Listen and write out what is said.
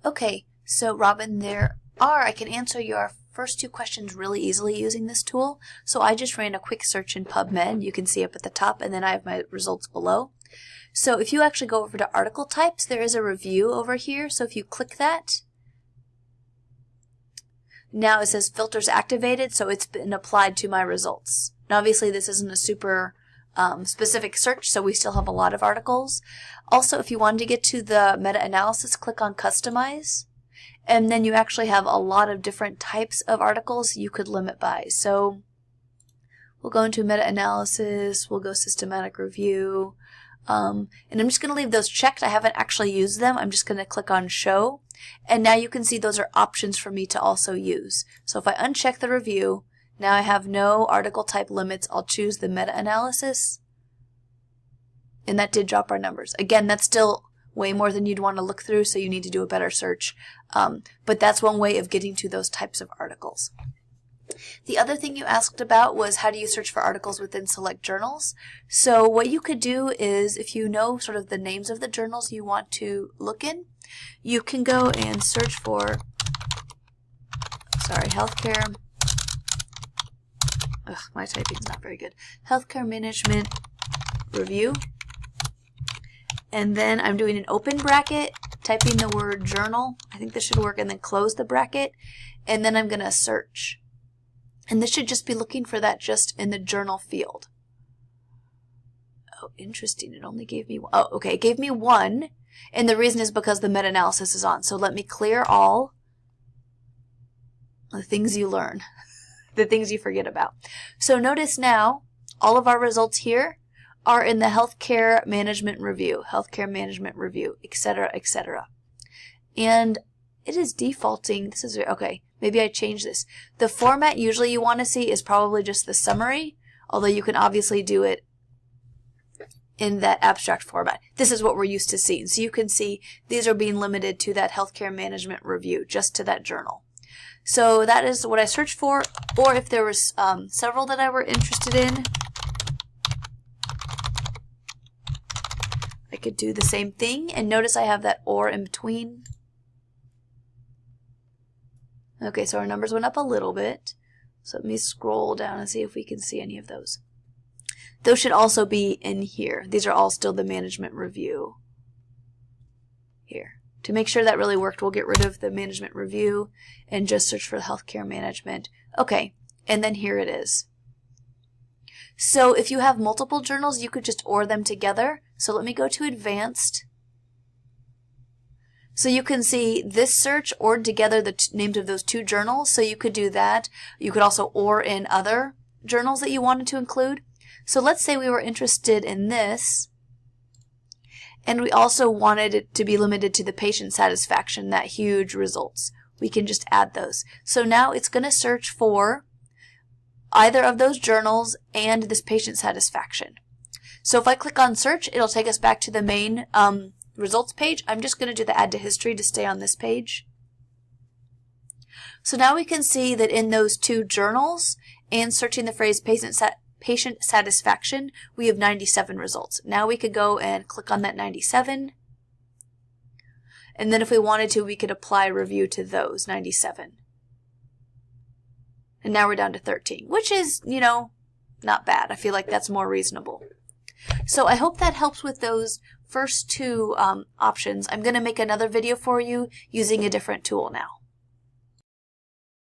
Okay, so Robin, I can answer your first two questions really easily using this tool. So I just ran a quick search in PubMed. You can see up at the top, and then I have my results below. So if you actually go over to article types, there is a review over here. So if you click that, now it says filters activated, so it's been applied to my results. Now obviously this isn't a super specific search, so we still have a lot of articles. Also, if you wanted to get to the meta-analysis, click on Customize, and then you actually have a lot of different types of articles you could limit by. So we'll go into meta-analysis, we'll go systematic review, and I'm just going to leave those checked. I haven't actually used them. I'm just going to click on Show, and now you can see those are options for me to also use. So if I uncheck the review, now I have no article type limits. I'll choose the meta-analysis, and that did drop our numbers. Again, that's still way more than you'd want to look through, so you need to do a better search. But that's one way of getting to those types of articles. The other thing you asked about was how do you search for articles within select journals. So what you could do is, if you know sort of the names of the journals you want to look in, you can go and search for, healthcare. My typing's not very good. Healthcare Management Review. And then I'm doing an open bracket, typing the word journal. I think this should work, and then close the bracket. And then I'm going to search. And this should just be looking for that just in the journal field. Oh, interesting. It only gave me one. Oh, okay. It gave me one. And the reason is because the meta-analysis is on. So let me clear all the things you learn. The things you forget about. So notice now, all of our results here are in the Healthcare Management Review, etc., etc. And it is defaulting. This is okay. Maybe I change this. The format usually you want to see is probably just the summary, although you can obviously do it in that abstract format. This is what we're used to seeing. So you can see these are being limited to that Healthcare Management Review, just to that journal. So that is what I searched for, or if there was several that I were interested in, I could do the same thing, and notice I have that or in between. Okay, so our numbers went up a little bit. So let me scroll down and see if we can see any of those. Those should also be in here. These are all still the management review here. To make sure that really worked, we'll get rid of the management review and just search for the healthcare management. Okay, and then here it is. So if you have multiple journals, you could just OR them together. So let me go to advanced. So you can see this search ORed together the names of those two journals. So you could do that. You could also OR in other journals that you wanted to include. So let's say we were interested in this, and we also wanted it to be limited to the patient satisfaction, that huge results. We can just add those. So now it's going to search for either of those journals and this patient satisfaction. So if I click on search, it'll take us back to the main results page. I'm just going to do the add to history to stay on this page. So now we can see that in those two journals and searching the phrase patient satisfaction, we have 97 results. Now we could go and click on that 97. And then if we wanted to, we could apply review to those 97. And now we're down to 13, which is, you know, not bad. I feel like that's more reasonable. So I hope that helps with those first two options. I'm going to make another video for you using a different tool now.